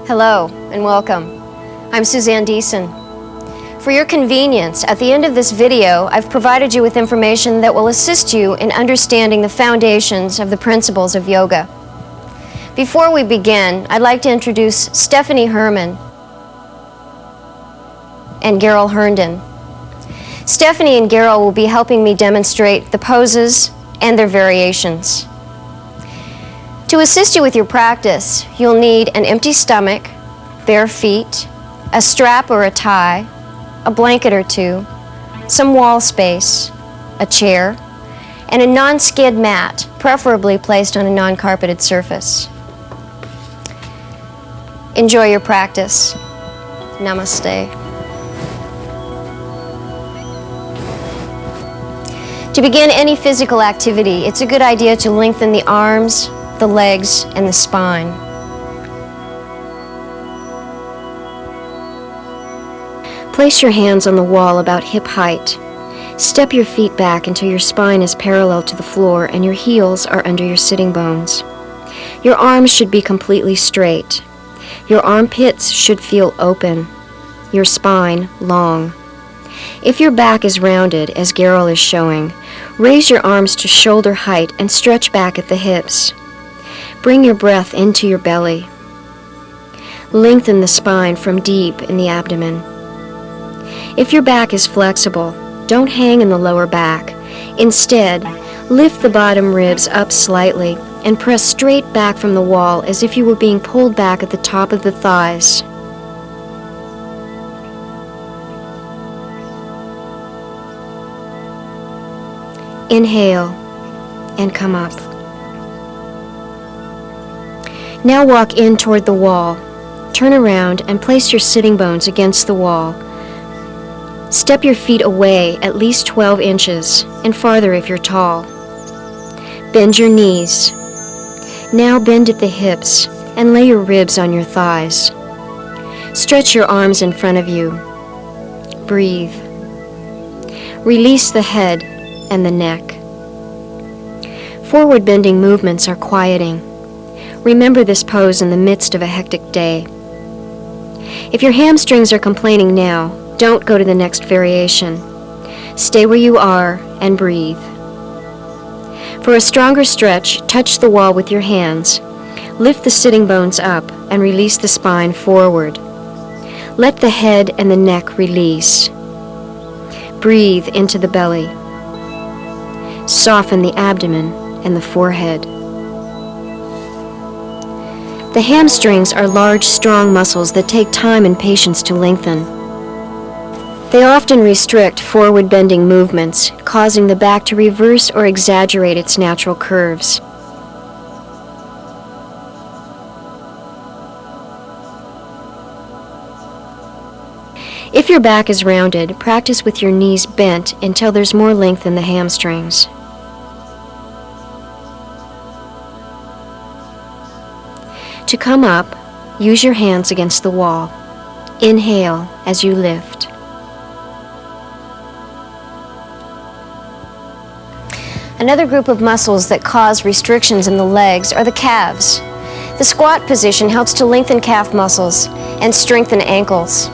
Hello and welcome. I'm Suzanne Deason. For your convenience, at the end of this video, I've provided you with information that will assist you in understanding the foundations of the principles of yoga. Before we begin, I'd like to introduce Stephanie Herman and Gerald Herndon. Stephanie and Gerald will be helping me demonstrate the poses and their variations. To assist you with your practice, you'll need an empty stomach, bare feet, a strap or a tie, a blanket or two, some wall space, a chair, and a non-skid mat, preferably placed on a non-carpeted surface. Enjoy your practice. Namaste. To begin any physical activity, it's a good idea to lengthen the arms, the legs, and the spine. Place your hands on the wall about hip height. Step your feet back until your spine is parallel to the floor and your heels are under your sitting bones. Your arms should be completely straight. Your armpits should feel open. Your spine long. If your back is rounded, as Gerald is showing, raise your arms to shoulder height and stretch back at the hips. Bring your breath into your belly. Lengthen the spine from deep in the abdomen. If your back is flexible, don't hang in the lower back. Instead, lift the bottom ribs up slightly and press straight back from the wall as if you were being pulled back at the top of the thighs. Inhale and come up. Now walk in toward the wall. Turn around and place your sitting bones against the wall. Step your feet away at least 12 inches and farther if you're tall. Bend your knees. Now bend at the hips and lay your ribs on your thighs. Stretch your arms in front of you. Breathe. Release the head and the neck. Forward bending movements are quieting. Remember this pose in the midst of a hectic day. If your hamstrings are complaining now, don't go to the next variation. Stay where you are and breathe. For a stronger stretch, touch the wall with your hands. Lift the sitting bones up and release the spine forward. Let the head and the neck release. Breathe into the belly. Soften the abdomen and the forehead. The hamstrings are large, strong muscles that take time and patience to lengthen. They often restrict forward bending movements, causing the back to reverse or exaggerate its natural curves. If your back is rounded, practice with your knees bent until there's more length in the hamstrings. To come up, use your hands against the wall. Inhale as you lift. Another group of muscles that cause restrictions in the legs are the calves. The squat position helps to lengthen calf muscles and strengthen ankles.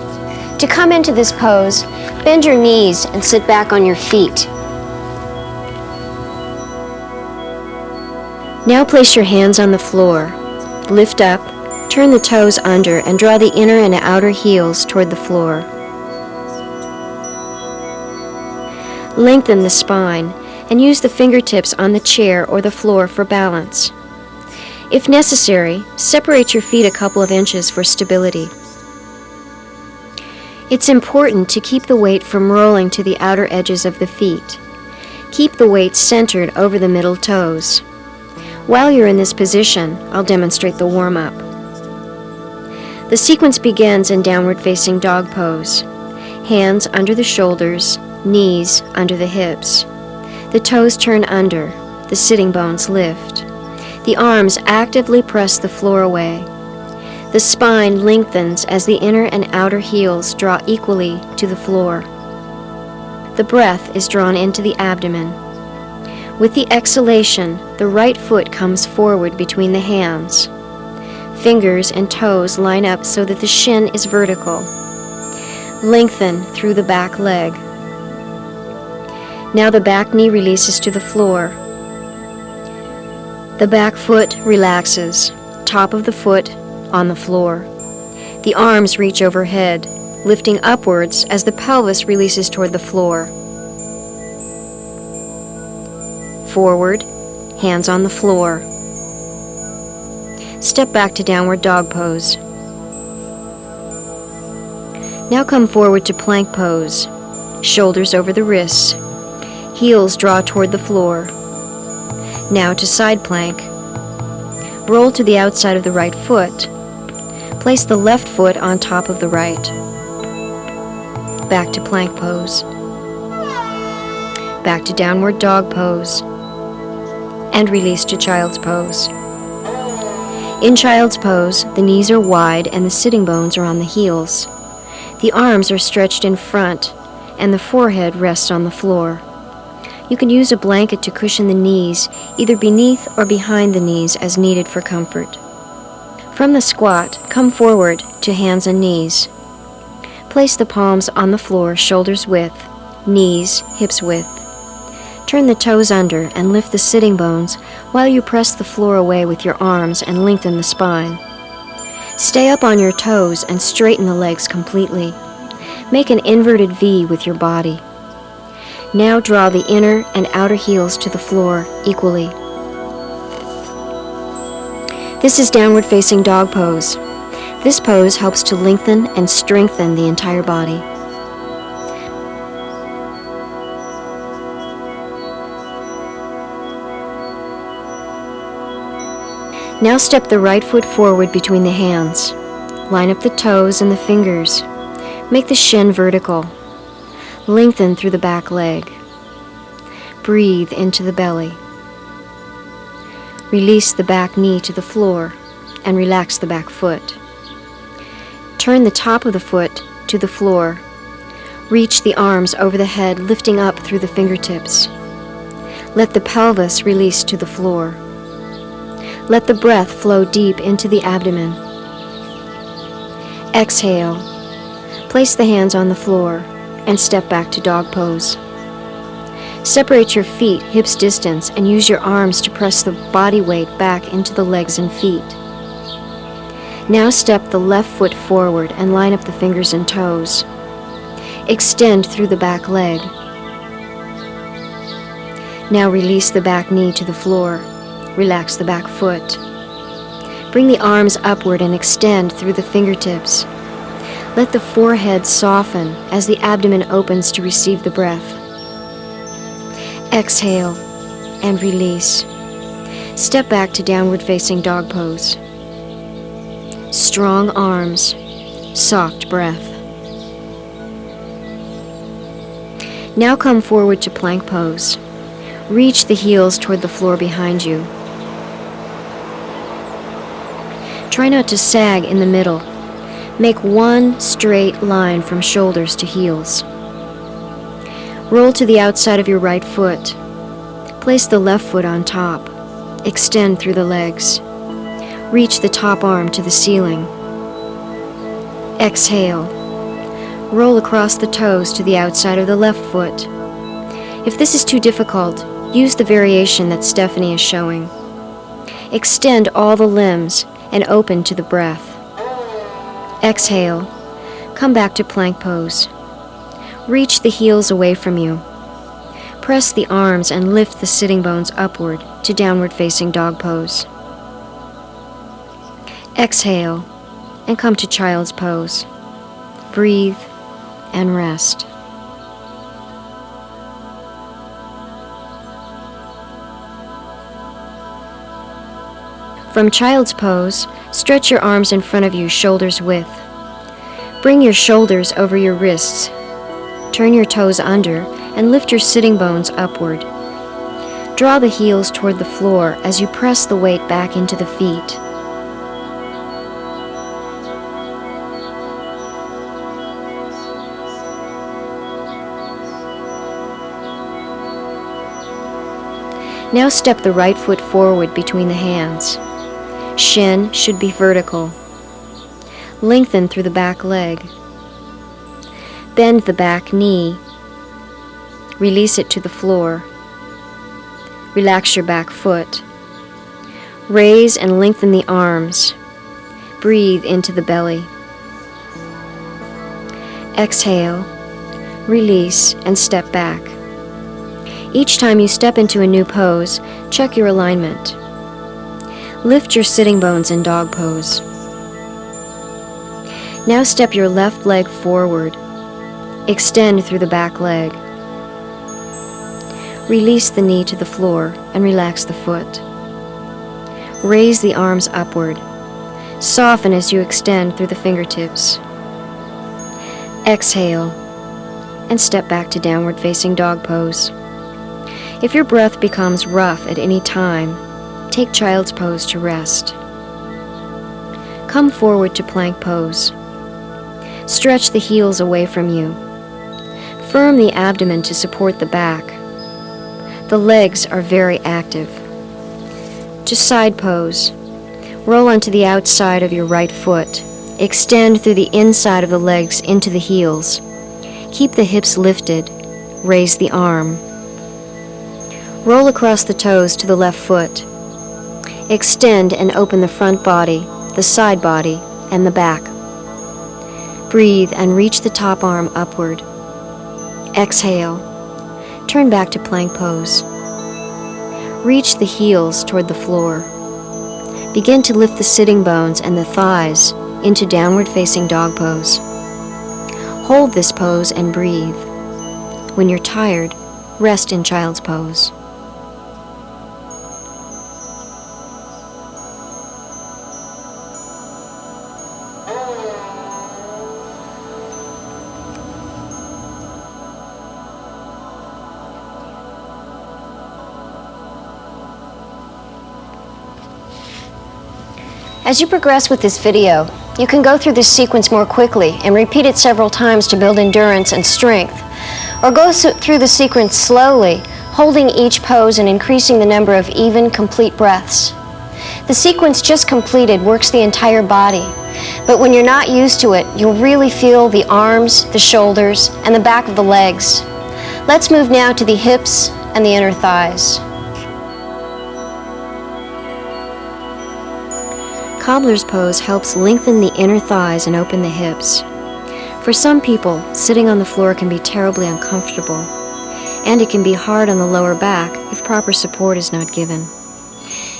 To come into this pose, bend your knees and sit back on your feet. Now place your hands on the floor. Lift up, turn the toes under, and draw the inner and outer heels toward the floor. Lengthen the spine and use the fingertips on the chair or the floor for balance. If necessary, separate your feet a couple of inches for stability. It's important to keep the weight from rolling to the outer edges of the feet. Keep the weight centered over the middle toes. While you're in this position, I'll demonstrate the warm-up. The sequence begins in downward facing dog pose. Hands under the shoulders, knees under the hips. The toes turn under, the sitting bones lift. The arms actively press the floor away. The spine lengthens as the inner and outer heels draw equally to the floor. The breath is drawn into the abdomen. With the exhalation, the right foot comes forward between the hands. Fingers and toes line up so that the shin is vertical. Lengthen through the back leg. Now the back knee releases to the floor. The back foot relaxes, top of the foot on the floor. The arms reach overhead, lifting upwards as the pelvis releases toward the floor. Forward, hands on the floor. Step back to downward dog pose. Now come forward to plank pose. Shoulders over the wrists. Heels draw toward the floor. Now to side plank. Roll to the outside of the right foot. Place the left foot on top of the right. Back to plank pose. Back to downward dog pose. And release to child's pose. In child's pose, the knees are wide and the sitting bones are on the heels. The arms are stretched in front and the forehead rests on the floor. You can use a blanket to cushion the knees, either beneath or behind the knees as needed for comfort. From the squat, come forward to hands and knees. Place the palms on the floor, shoulders width, knees, hips width. Turn the toes under and lift the sitting bones while you press the floor away with your arms and lengthen the spine. Stay up on your toes and straighten the legs completely. Make an inverted V with your body. Now draw the inner and outer heels to the floor equally. This is downward facing dog pose. This pose helps to lengthen and strengthen the entire body. Now step the right foot forward between the hands. Line up the toes and the fingers. Make the shin vertical. Lengthen through the back leg. Breathe into the belly. Release the back knee to the floor and relax the back foot. Turn the top of the foot to the floor. Reach the arms over the head, lifting up through the fingertips. Let the pelvis release to the floor. Let the breath flow deep into the abdomen. Exhale. Place the hands on the floor and step back to dog pose. Separate your feet hips distance and use your arms to press the body weight back into the legs and feet. Now step the left foot forward and line up the fingers and toes. Extend through the back leg. Now release the back knee to the floor. Relax the back foot. Bring the arms upward and extend through the fingertips. Let the forehead soften as the abdomen opens to receive the breath. Exhale and release. Step back to downward facing dog pose. Strong arms, soft breath. Now come forward to plank pose. Reach the heels toward the floor behind you. Try not to sag in the middle. Make one straight line from shoulders to heels. Roll to the outside of your right foot. Place the left foot on top. Extend through the legs. Reach the top arm to the ceiling. Exhale. Roll across the toes to the outside of the left foot. If this is too difficult, use the variation that Stephanie is showing. Extend all the limbs and open to the breath. Exhale. Come back to plank pose. Reach the heels away from you. Press the arms and lift the sitting bones upward to downward facing dog pose. Exhale and come to child's pose. Breathe and rest. From child's pose, stretch your arms in front of you, shoulders width. Bring your shoulders over your wrists. Turn your toes under and lift your sitting bones upward. Draw the heels toward the floor as you press the weight back into the feet. Now step the right foot forward between the hands. Shin should be vertical. Lengthen through the back leg. Bend the back knee. Release it to the floor. Relax your back foot. Raise and lengthen the arms. Breathe into the belly. Exhale, release, and step back. Each time you step into a new pose, check your alignment. Lift your sitting bones in dog pose. Now step your left leg forward. Extend through the back leg. Release the knee to the floor and relax the foot. Raise the arms upward. Soften as you extend through the fingertips. Exhale and step back to downward facing dog pose. If your breath becomes rough at any time, take child's pose to rest. Come forward to plank pose. Stretch the heels away from you. Firm the abdomen to support the back. The legs are very active. To side pose. Roll onto the outside of your right foot. Extend through the inside of the legs into the heels. Keep the hips lifted. Raise the arm. Roll across the toes to the left foot. Extend and open the front body, the side body, and the back. Breathe and reach the top arm upward. Exhale. Turn back to plank pose. Reach the heels toward the floor. Begin to lift the sitting bones and the thighs into downward facing dog pose. Hold this pose and breathe. When you're tired, rest in child's pose. As you progress with this video, you can go through this sequence more quickly and repeat it several times to build endurance and strength, or go through the sequence slowly, holding each pose and increasing the number of even, complete breaths. The sequence just completed works the entire body, but when you're not used to it, you'll really feel the arms, the shoulders, and the back of the legs. Let's move now to the hips and the inner thighs. Cobbler's pose helps lengthen the inner thighs and open the hips. For some people, sitting on the floor can be terribly uncomfortable, and it can be hard on the lower back if proper support is not given.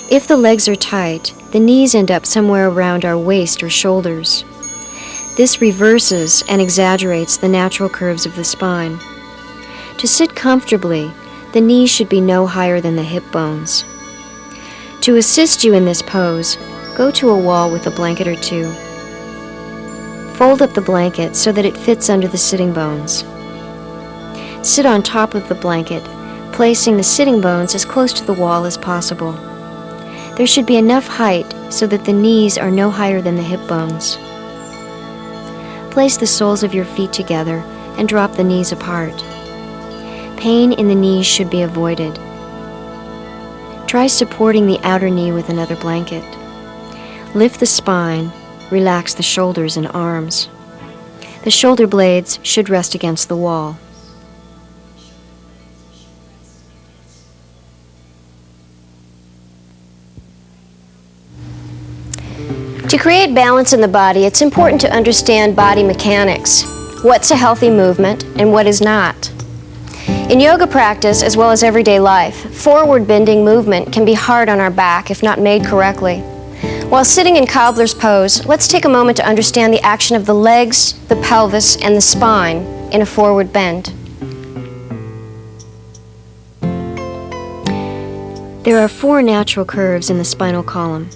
If the legs are tight, the knees end up somewhere around our waist or shoulders. This reverses and exaggerates the natural curves of the spine. To sit comfortably, the knees should be no higher than the hip bones. To assist you in this pose, go to a wall with a blanket or two. Fold up the blanket so that it fits under the sitting bones. Sit on top of the blanket, placing the sitting bones as close to the wall as possible. There should be enough height so that the knees are no higher than the hip bones. Place the soles of your feet together and drop the knees apart. Pain in the knees should be avoided. Try supporting the outer knee with another blanket. Lift the spine, relax the shoulders and arms. The shoulder blades should rest against the wall. To create balance in the body, it's important to understand body mechanics. What's a healthy movement and what is not? In yoga practice, as well as everyday life, forward bending movement can be hard on our back if not made correctly. While sitting in cobbler's pose, let's take a moment to understand the action of the legs, the pelvis, and the spine in a forward bend. There are 4 natural curves in the spinal column: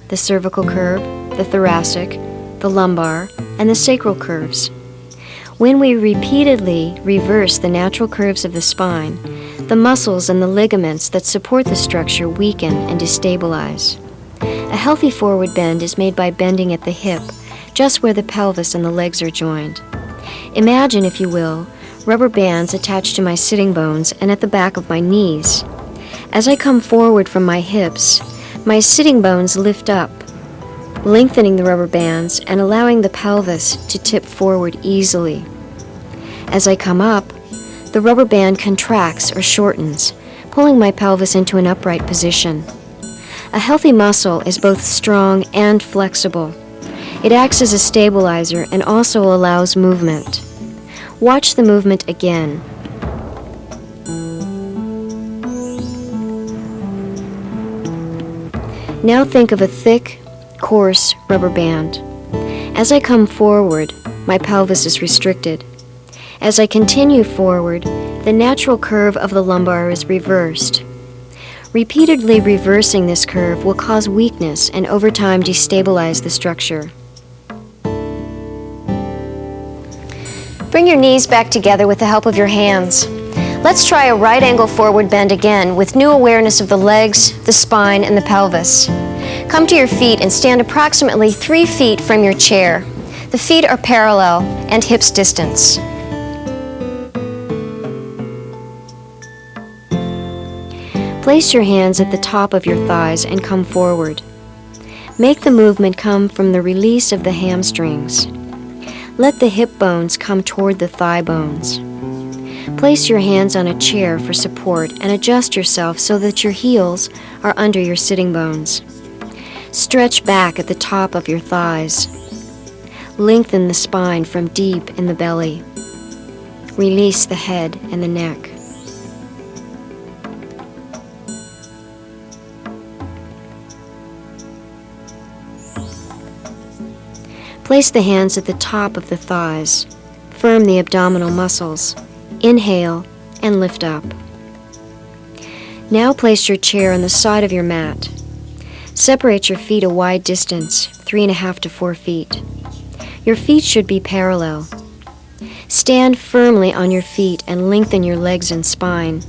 the cervical curve, the thoracic, the lumbar, and the sacral curves. When we repeatedly reverse the natural curves of the spine, the muscles and the ligaments that support the structure weaken and destabilize. A healthy forward bend is made by bending at the hip, just where the pelvis and the legs are joined. Imagine, if you will, rubber bands attached to my sitting bones and at the back of my knees. As I come forward from my hips, my sitting bones lift up, lengthening the rubber bands and allowing the pelvis to tip forward easily. As I come up, the rubber band contracts or shortens, pulling my pelvis into an upright position. A healthy muscle is both strong and flexible. It acts as a stabilizer and also allows movement. Watch the movement again. Now think of a thick, coarse rubber band. As I come forward, my pelvis is restricted. As I continue forward, the natural curve of the lumbar is reversed. Repeatedly reversing this curve will cause weakness and over time destabilize the structure. Bring your knees back together with the help of your hands. Let's try a right angle forward bend again with new awareness of the legs, the spine, and the pelvis. Come to your feet and stand approximately 3 feet from your chair. The feet are parallel and hips distance. Place your hands at the top of your thighs and come forward. Make the movement come from the release of the hamstrings. Let the hip bones come toward the thigh bones. Place your hands on a chair for support and adjust yourself so that your heels are under your sitting bones. Stretch back at the top of your thighs. Lengthen the spine from deep in the belly. Release the head and the neck. Place the hands at the top of the thighs. Firm the abdominal muscles. Inhale and lift up. Now place your chair on the side of your mat. Separate your feet a wide distance, 3.5 to 4 feet. Your feet should be parallel. Stand firmly on your feet and lengthen your legs and spine.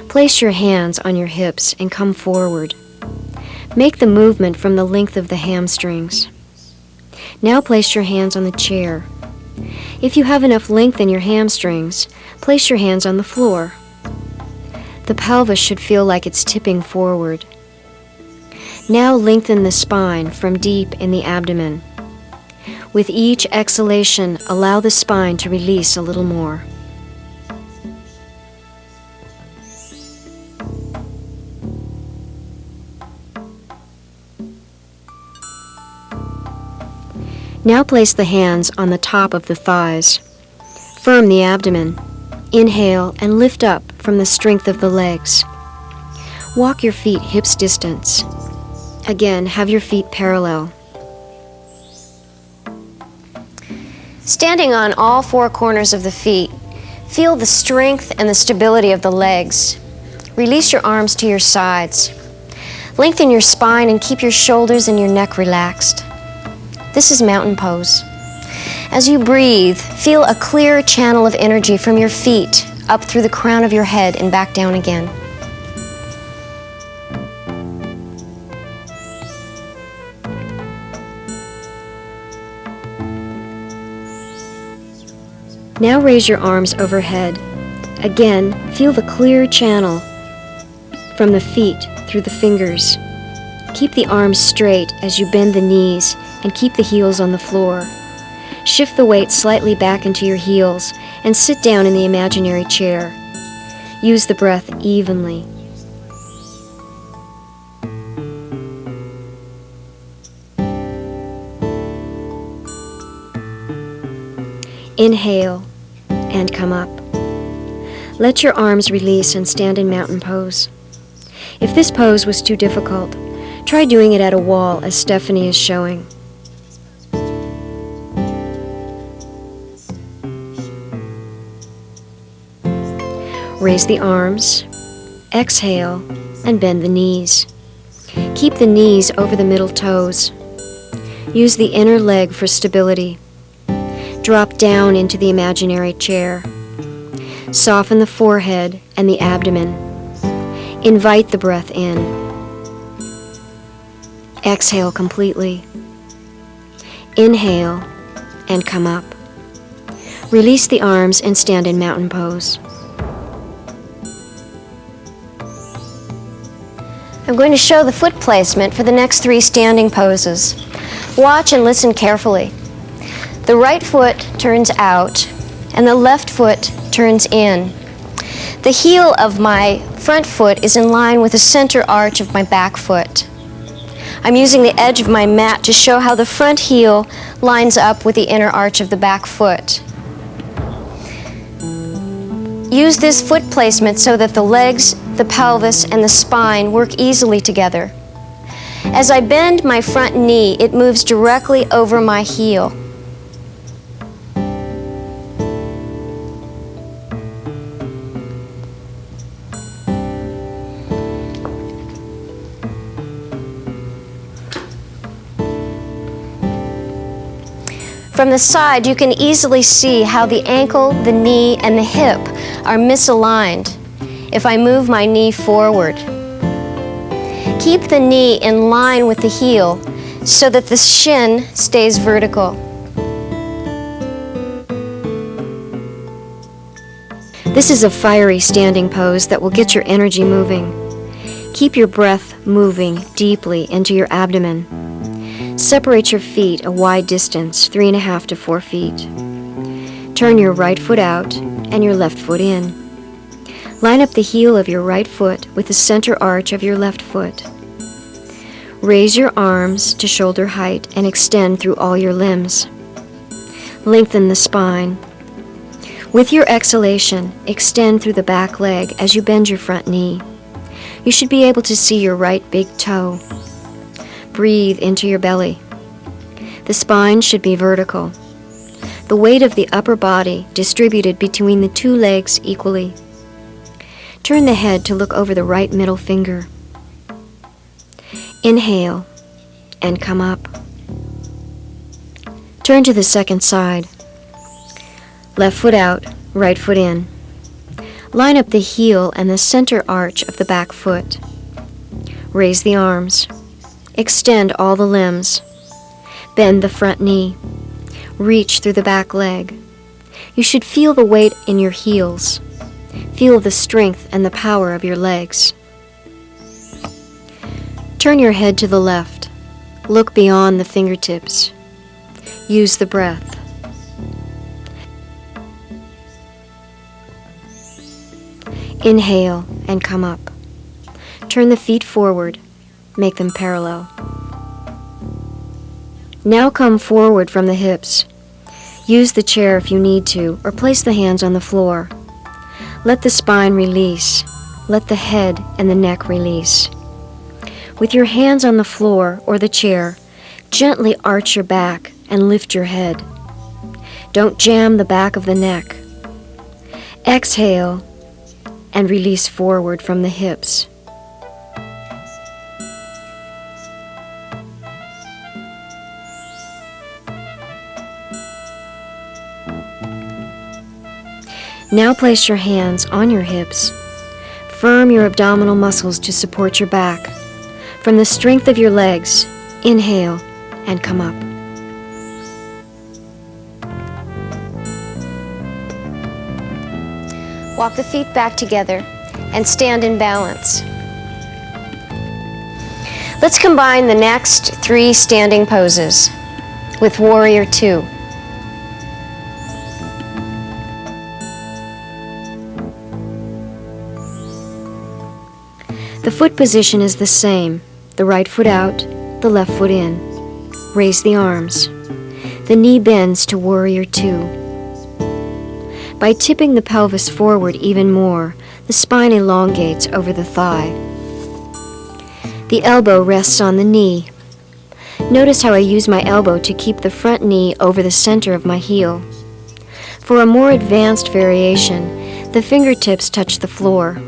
Place your hands on your hips and come forward. Make the movement from the length of the hamstrings. Now place your hands on the chair. If you have enough length in your hamstrings, place your hands on the floor. The pelvis should feel like it's tipping forward. Now lengthen the spine from deep in the abdomen. With each exhalation, allow the spine to release a little more. Now place the hands on the top of the thighs. Firm the abdomen. Inhale and lift up from the strength of the legs. Walk your feet hips distance. Again, have your feet parallel. Standing on all 4 corners of the feet, feel the strength and the stability of the legs. Release your arms to your sides. Lengthen your spine and keep your shoulders and your neck relaxed. This is mountain pose. As you breathe, feel a clear channel of energy from your feet up through the crown of your head and back down again. Now raise your arms overhead. Again, feel the clear channel from the feet through the fingers. Keep the arms straight as you bend the knees and keep the heels on the floor. Shift the weight slightly back into your heels and sit down in the imaginary chair. Use the breath evenly. Inhale and come up. Let your arms release and stand in mountain pose. If this pose was too difficult, try doing it at a wall as Stephanie is showing. Raise the arms, exhale, and bend the knees. Keep the knees over the middle toes. Use the inner leg for stability. Drop down into the imaginary chair. Soften the forehead and the abdomen. Invite the breath in. Exhale completely. Inhale and come up. Release the arms and stand in mountain pose. I'm going to show the foot placement for the next 3 standing poses. Watch and listen carefully. The right foot turns out and the left foot turns in. The heel of my front foot is in line with the center arch of my back foot. I'm using the edge of my mat to show how the front heel lines up with the inner arch of the back foot. Use this foot placement so that the legs, the pelvis, and the spine work easily together. As I bend my front knee, it moves directly over my heel. From the side, you can easily see how the ankle, the knee, and the hip are misaligned if I move my knee forward. Keep the knee in line with the heel so that the shin stays vertical. This is a fiery standing pose that will get your energy moving. Keep your breath moving deeply into your abdomen. Separate your feet a wide distance, 3.5 to 4 feet. Turn your right foot out and your left foot in. Line up the heel of your right foot with the center arch of your left foot. Raise your arms to shoulder height and extend through all your limbs. Lengthen the spine. With your exhalation, extend through the back leg as you bend your front knee. You should be able to see your right big toe. Breathe into your belly. The spine should be vertical. The weight of the upper body distributed between the 2 legs equally. Turn the head to look over the right middle finger. Inhale and come up. Turn to the second side. Left foot out, right foot in. Line up the heel and the center arch of the back foot. Raise the arms. Extend all the limbs. Bend the front knee. Reach through the back leg. You should feel the weight in your heels. Feel the strength and the power of your legs. Turn your head to the left. Look beyond the fingertips. Use the breath. Inhale and come up. Turn the feet forward. Make them parallel. Now come forward from the hips. Use the chair if you need to, or place the hands on the floor. Let the spine release. Let the head and the neck release. With your hands on the floor or the chair, gently arch your back and lift your head. Don't jam the back of the neck. Exhale and release forward from the hips. Now place your hands on your hips. Firm your abdominal muscles to support your back. From the strength of your legs, inhale and come up. Walk the feet back together and stand in balance. Let's combine the next 3 standing poses with Warrior 2. The foot position is the same. The right foot out, the left foot in. Raise the arms. The knee bends to Warrior 2. By tipping the pelvis forward even more, the spine elongates over the thigh. The elbow rests on the knee. Notice how I use my elbow to keep the front knee over the center of my heel. For a more advanced variation, the fingertips touch the floor.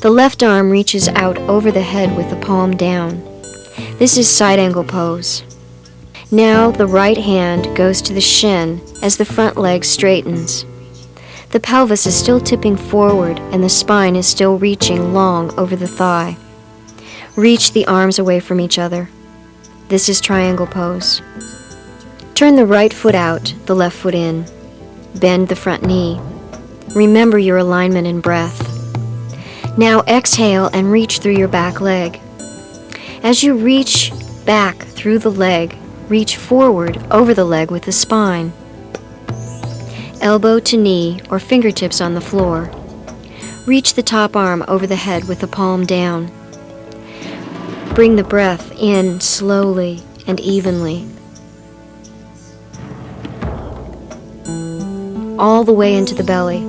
The left arm reaches out over the head with the palm down. This is side angle pose. Now the right hand goes to the shin as the front leg straightens. The pelvis is still tipping forward and the spine is still reaching long over the thigh. Reach the arms away from each other. This is triangle pose. Turn the right foot out, the left foot in. Bend the front knee. Remember your alignment and breath. Now exhale and reach through your back leg. As you reach back through the leg, reach forward over the leg with the spine. Elbow to knee or fingertips on the floor. Reach the top arm over the head with the palm down. Bring the breath in slowly and evenly, all the way into the belly.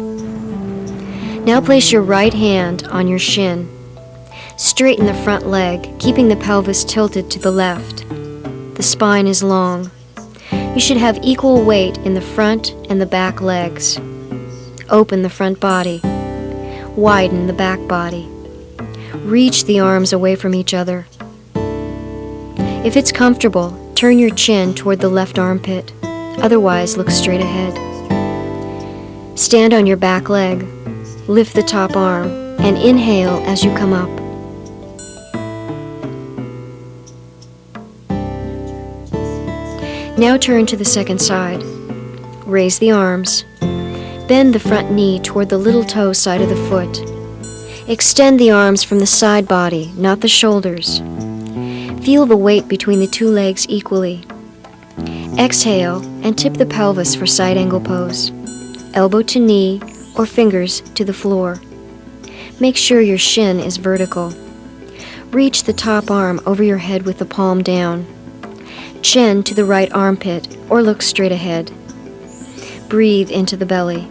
Now place your right hand on your shin. Straighten the front leg, keeping the pelvis tilted to the left. The spine is long. You should have equal weight in the front and the back legs. Open the front body. Widen the back body. Reach the arms away from each other. If it's comfortable, turn your chin toward the left armpit. Otherwise, look straight ahead. Stand on your back leg. Lift the top arm and inhale as you come up. Now turn to the second side. Raise the arms. Bend the front knee toward the little toe side of the foot. Extend the arms from the side body, not the shoulders. Feel the weight between the two legs equally. Exhale and tip the pelvis for side angle pose. Elbow to knee or fingers to the floor. Make sure your shin is vertical. Reach the top arm over your head with the palm down. Chin to the right armpit or look straight ahead. Breathe into the belly.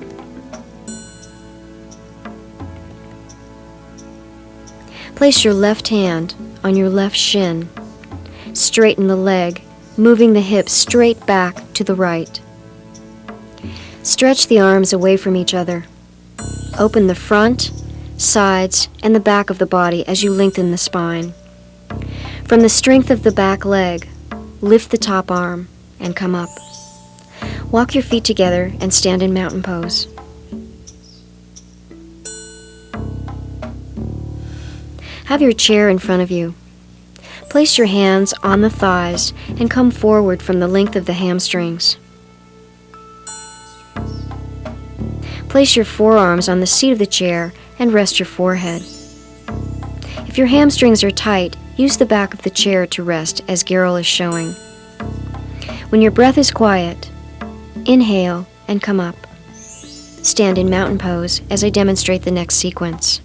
Place your left hand on your left shin. Straighten the leg, moving the hips straight back to the right. Stretch the arms away from each other. Open the front, sides, and the back of the body as you lengthen the spine. From the strength of the back leg, lift the top arm and come up. Walk your feet together and stand in mountain pose. Have your chair in front of you. Place your hands on the thighs and come forward from the length of the hamstrings. Place your forearms on the seat of the chair and rest your forehead. If your hamstrings are tight, use the back of the chair to rest as Gerald is showing. When your breath is quiet, inhale and come up. Stand in mountain pose as I demonstrate the next sequence.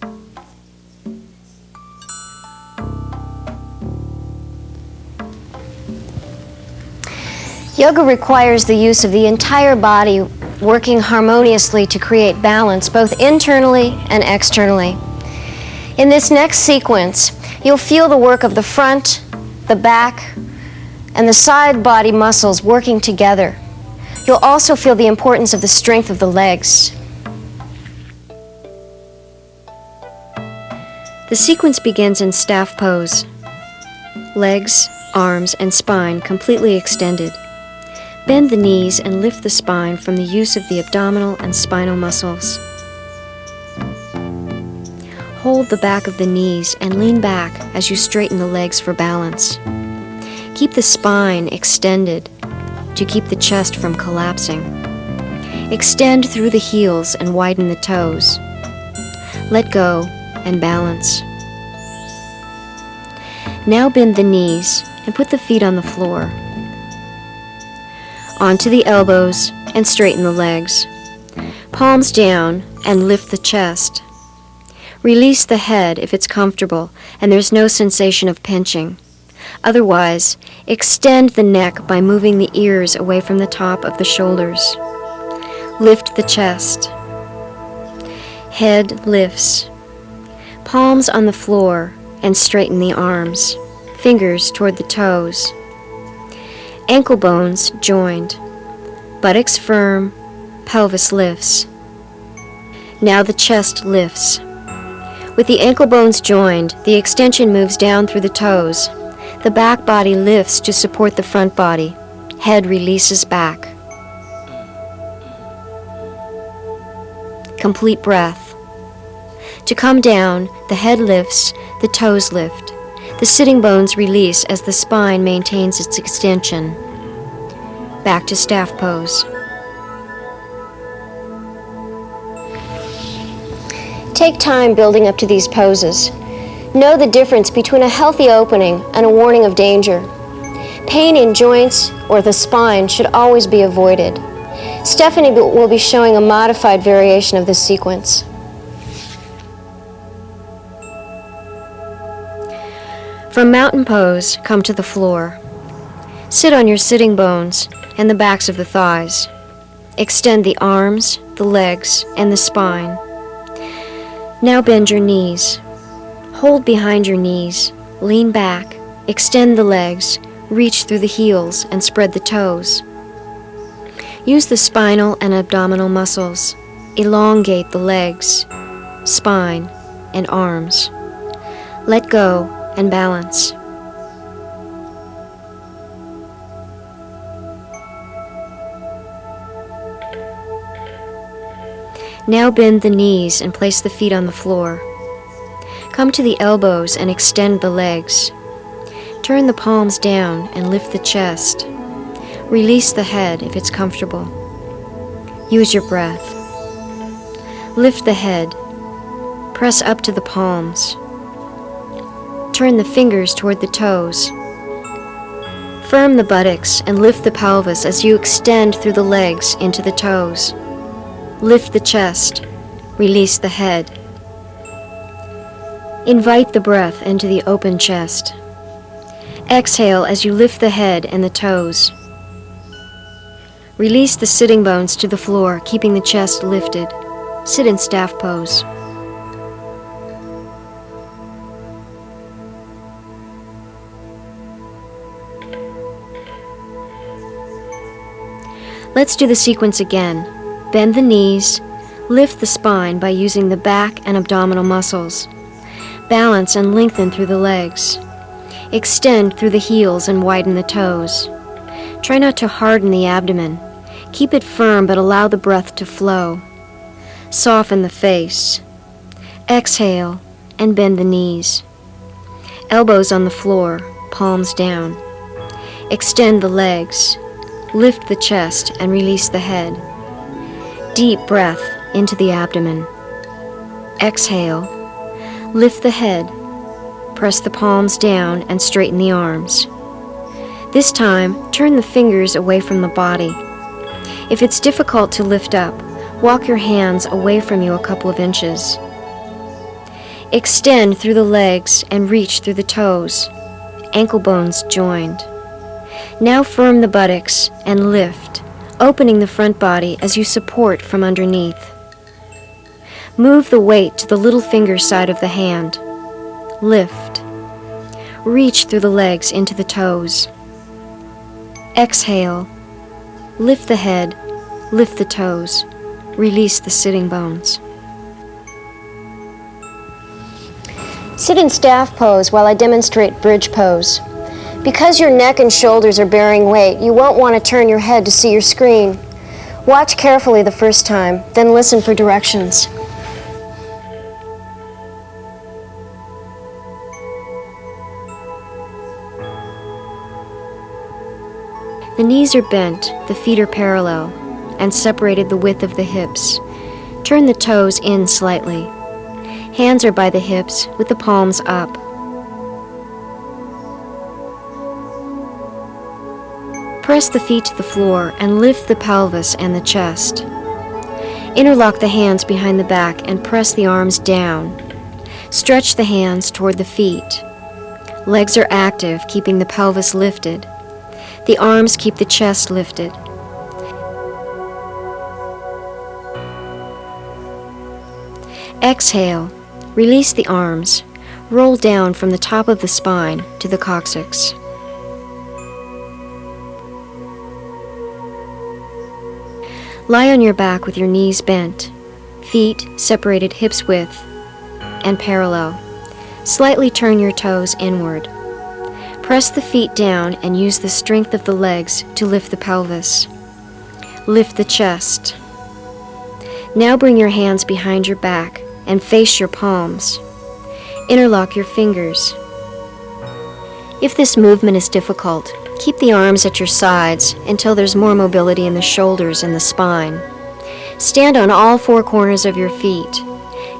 Yoga requires the use of the entire body working harmoniously to create balance both internally and externally. In this next sequence, you'll feel the work of the front, the back, and the side body muscles working together. You'll also feel the importance of the strength of the legs. The sequence begins in staff pose. Legs, arms, and spine completely extended. Bend the knees and lift the spine from the use of the abdominal and spinal muscles. Hold the back of the knees and lean back as you straighten the legs for balance. Keep the spine extended to keep the chest from collapsing. Extend through the heels and widen the toes. Let go and balance. Now bend the knees and put the feet on the floor. Onto the elbows and straighten the legs. Palms down and lift the chest. Release the head if it's comfortable and there's no sensation of pinching. Otherwise, extend the neck by moving the ears away from the top of the shoulders. Lift the chest. Head lifts. Palms on the floor and straighten the arms. Fingers toward the toes. Ankle bones joined. Buttocks firm. Pelvis lifts. Now the chest lifts. With the ankle bones joined, the extension moves down through the toes. The back body lifts to support the front body. Head releases back. Complete breath. To come down, the head lifts, the toes lift. The sitting bones release as the spine maintains its extension. Back to staff pose. Take time building up to these poses. Know the difference between a healthy opening and a warning of danger. Pain in joints or the spine should always be avoided. Stephanie will be showing a modified variation of this sequence. From mountain pose, come to the floor. Sit on your sitting bones and the backs of the thighs. Extend the arms, the legs, and the spine. Now bend your knees. Hold behind your knees, lean back, extend the legs, reach through the heels, and spread the toes. Use the spinal and abdominal muscles. Elongate the legs, spine, and arms. Let go and balance. Now bend the knees and place the feet on the floor. Come to the elbows and extend the legs. Turn the palms down and lift the chest. Release the head if it's comfortable. Use your breath. Lift the head. Press up to the palms. Turn the fingers toward the toes. Firm the buttocks and lift the pelvis as you extend through the legs into the toes. Lift the chest. Release the head. Invite the breath into the open chest. Exhale as you lift the head and the toes. Release the sitting bones to the floor, keeping the chest lifted. Sit in staff pose. Let's do the sequence again. Bend the knees, lift the spine by using the back and abdominal muscles. Balance and lengthen through the legs. Extend through the heels and widen the toes. Try not to harden the abdomen. Keep it firm but allow the breath to flow. Soften the face. Exhale and bend the knees. Elbows on the floor, palms down. Extend the legs. Lift the chest and release the head. Deep breath into the abdomen. Exhale. Lift the head. Press the palms down and straighten the arms. This time, turn the fingers away from the body. If it's difficult to lift up, walk your hands away from you a couple of inches. Extend through the legs and reach through the toes. Ankle bones joined. Now firm the buttocks and lift, opening the front body as you support from underneath. Move the weight to the little finger side of the hand. Lift. Reach through the legs into the toes. Exhale. Lift the head. Lift the toes. Release the sitting bones. Sit in staff pose while I demonstrate bridge pose. Because your neck and shoulders are bearing weight, you won't want to turn your head to see your screen. Watch carefully the first time, then listen for directions. The knees are bent, the feet are parallel, and separated the width of the hips. Turn the toes in slightly. Hands are by the hips with the palms up. Press the feet to the floor and lift the pelvis and the chest. Interlock the hands behind the back and press the arms down. Stretch the hands toward the feet. Legs are active, keeping the pelvis lifted. The arms keep the chest lifted. Exhale. Release the arms. Roll down from the top of the spine to the coccyx. Lie on your back with your knees bent, feet separated hips width and parallel. Slightly turn your toes inward. Press the feet down and use the strength of the legs to lift the pelvis. Lift the chest. Now bring your hands behind your back and face your palms. Interlock your fingers. If this movement is difficult, keep the arms at your sides until there's more mobility in the shoulders and the spine. Stand on all four corners of your feet.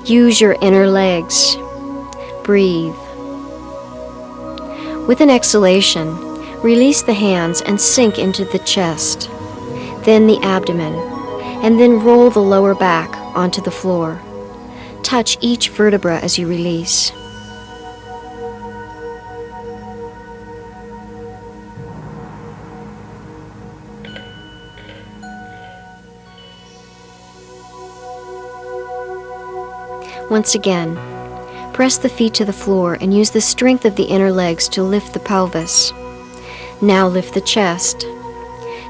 Use your inner legs. Breathe. With an exhalation, release the hands and sink into the chest, then the abdomen, and then roll the lower back onto the floor. Touch each vertebra as you release. Once again, press the feet to the floor and use the strength of the inner legs to lift the pelvis. Now lift the chest.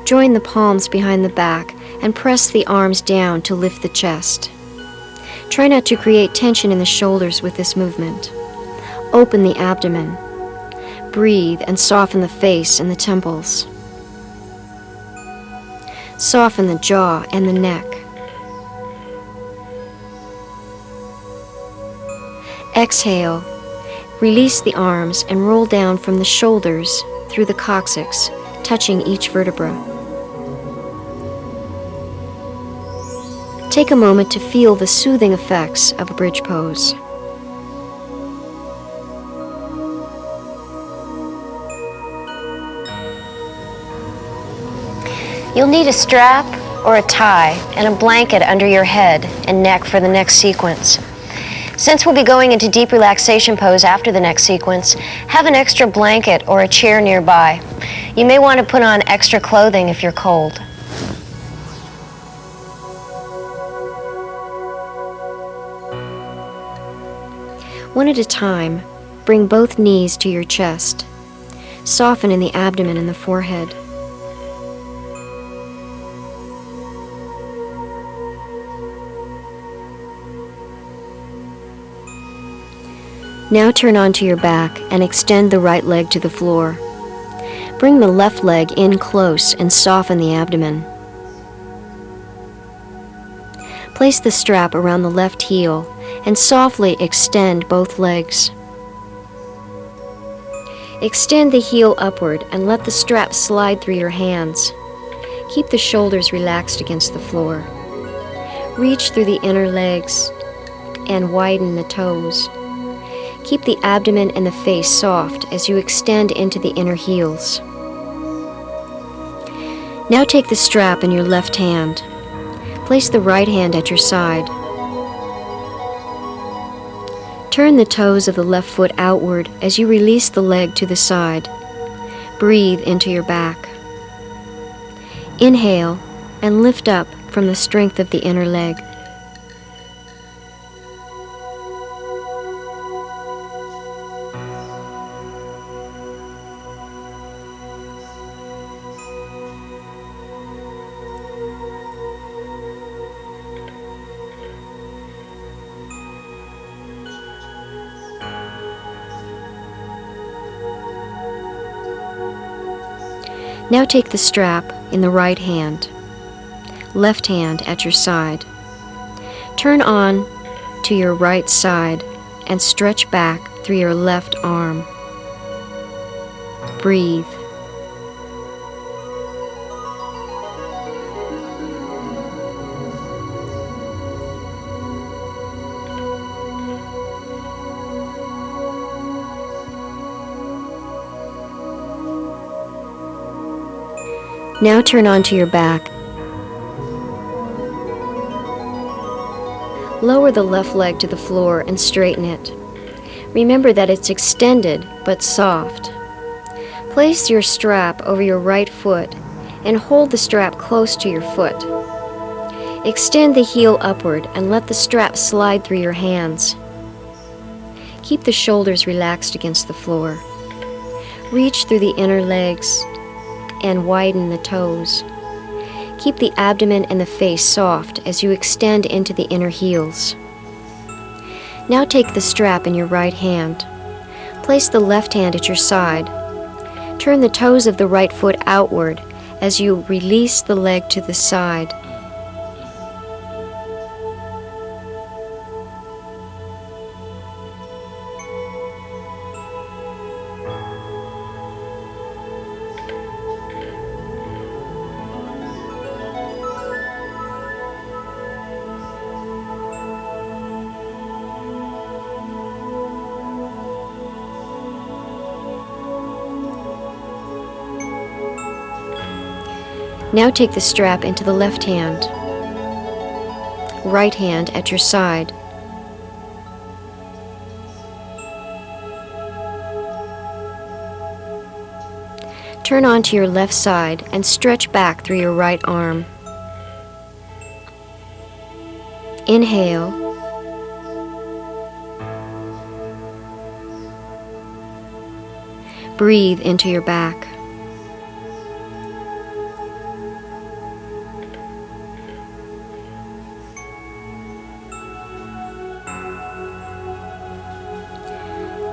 Join the palms behind the back and press the arms down to lift the chest. Try not to create tension in the shoulders with this movement. Open the abdomen. Breathe and soften the face and the temples. Soften the jaw and the neck. Exhale. Release the arms and roll down from the shoulders through the coccyx, touching each vertebra. Take a moment to feel the soothing effects of a bridge pose. You'll need a strap or a tie and a blanket under your head and neck for the next sequence. Since we'll be going into deep relaxation pose after the next sequence, have an extra blanket or a chair nearby. You may want to put on extra clothing if you're cold. One at a time, bring both knees to your chest. Soften in the abdomen and the forehead. Now turn onto your back and extend the right leg to the floor. Bring the left leg in close and soften the abdomen. Place the strap around the left heel and softly extend both legs. Extend the heel upward and let the strap slide through your hands. Keep the shoulders relaxed against the floor. Reach through the inner legs and widen the toes. Keep the abdomen and the face soft as you extend into the inner heels. Now take the strap in your left hand. Place the right hand at your side. Turn the toes of the left foot outward as you release the leg to the side. Breathe into your back. Inhale and lift up from the strength of the inner leg. Now take the strap in the right hand, left hand at your side. Turn on to your right side and stretch back through your left arm. Breathe. Now turn onto your back. Lower the left leg to the floor and straighten it. Remember that it's extended but soft. Place your strap over your right foot and hold the strap close to your foot. Extend the heel upward and let the strap slide through your hands. Keep the shoulders relaxed against the floor. Reach through the inner legs and widen the toes. Keep the abdomen and the face soft as you extend into the inner heels. Now take the strap in your right hand. Place the left hand at your side. Turn the toes of the right foot outward as you release the leg to the side. Now take the strap into the left hand, right hand at your side. Turn onto your left side and stretch back through your right arm. Inhale. Breathe into your back.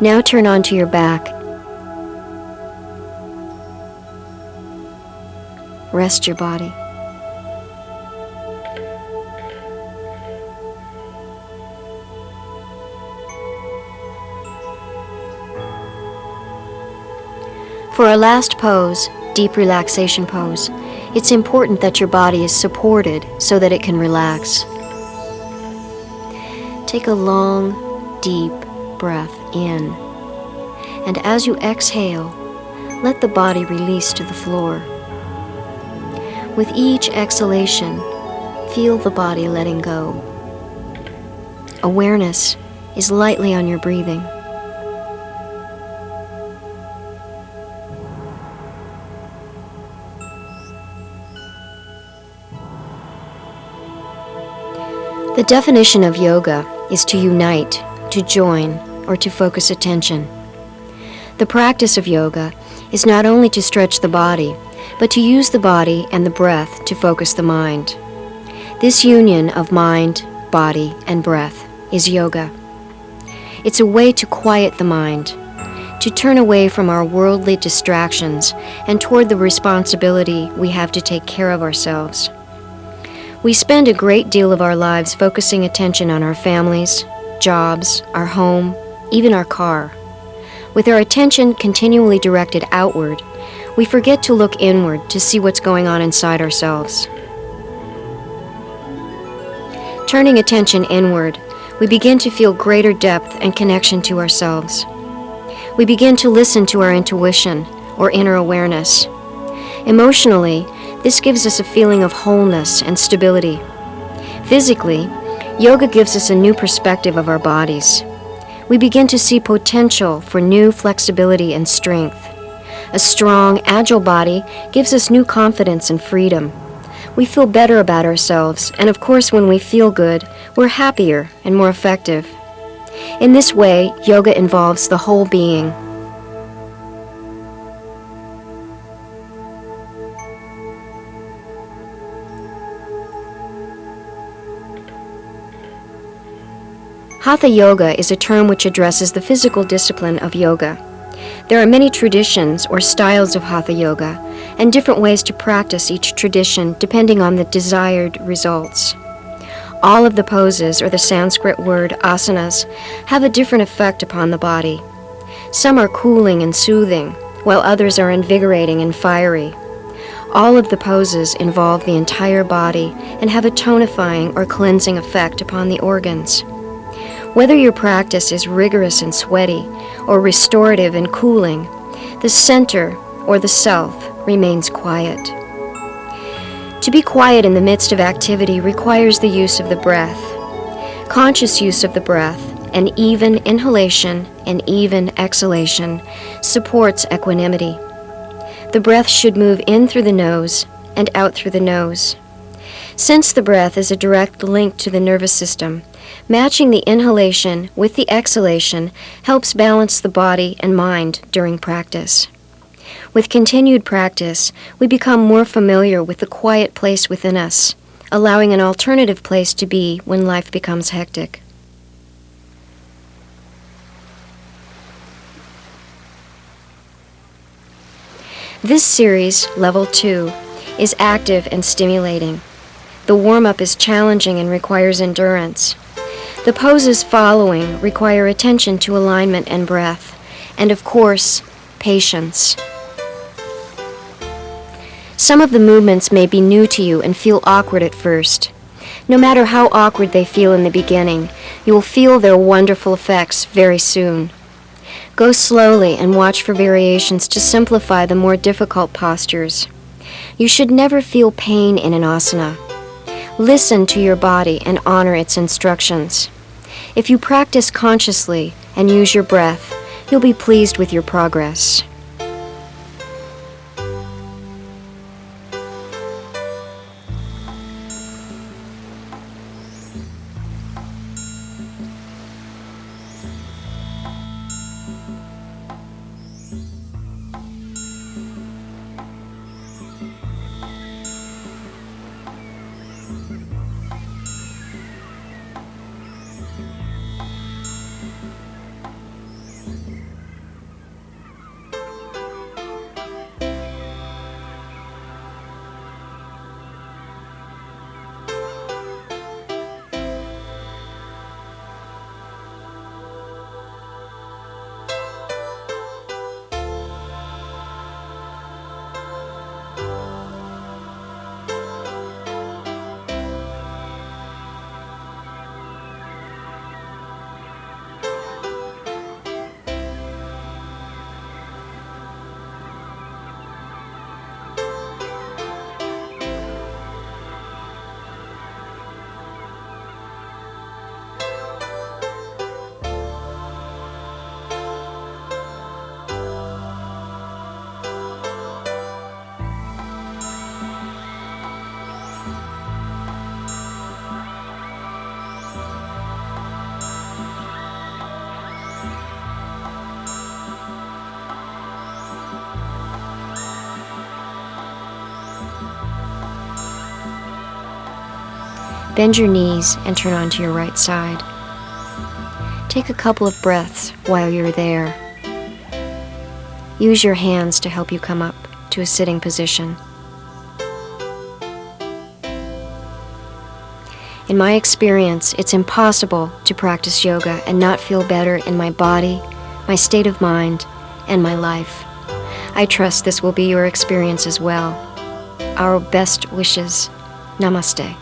Now turn onto your back. Rest your body. For our last pose, deep relaxation pose, it's important that your body is supported so that it can relax. Take a long, deep breath in, and as you exhale, let the body release to the floor. With each exhalation, feel the body letting go. Awareness is lightly on your breathing. The definition of yoga is to unite, to join, or to focus attention. The practice of yoga is not only to stretch the body, but to use the body and the breath to focus the mind. This union of mind, body, and breath is yoga. It's a way to quiet the mind, to turn away from our worldly distractions and toward the responsibility we have to take care of ourselves. We spend a great deal of our lives focusing attention on our families, jobs, our home, even our car. With our attention continually directed outward, we forget to look inward to see what's going on inside ourselves. Turning attention inward, we begin to feel greater depth and connection to ourselves. We begin to listen to our intuition or inner awareness. Emotionally, this gives us a feeling of wholeness and stability. Physically, yoga gives us a new perspective of our bodies. We begin to see potential for new flexibility and strength. A strong, agile body gives us new confidence and freedom. We feel better about ourselves, and of course when we feel good, we're happier and more effective. In this way, yoga involves the whole being. Hatha yoga is a term which addresses the physical discipline of yoga. There are many traditions or styles of Hatha yoga, and different ways to practice each tradition depending on the desired results. All of the poses, or the Sanskrit word asanas, have a different effect upon the body. Some are cooling and soothing, while others are invigorating and fiery. All of the poses involve the entire body and have a tonifying or cleansing effect upon the organs. Whether your practice is rigorous and sweaty, or restorative and cooling, the center, or the self, remains quiet. To be quiet in the midst of activity requires the use of the breath. Conscious use of the breath, and even inhalation and even exhalation, supports equanimity. The breath should move in through the nose and out through the nose. Since the breath is a direct link to the nervous system, matching the inhalation with the exhalation helps balance the body and mind during practice. With continued practice, we become more familiar with the quiet place within us, allowing an alternative place to be when life becomes hectic. This series, Level 2, is active and stimulating. The warm-up is challenging and requires endurance. The poses following require attention to alignment and breath, and of course, patience. Some of the movements may be new to you and feel awkward at first. No matter how awkward they feel in the beginning, you will feel their wonderful effects very soon. Go slowly and watch for variations to simplify the more difficult postures. You should never feel pain in an asana. Listen to your body and honor its instructions. If you practice consciously and use your breath, you'll be pleased with your progress. Bend your knees and turn onto your right side. Take a couple of breaths while you're there. Use your hands to help you come up to a sitting position. In my experience, it's impossible to practice yoga and not feel better in my body, my state of mind, and my life. I trust this will be your experience as well. Our best wishes. Namaste.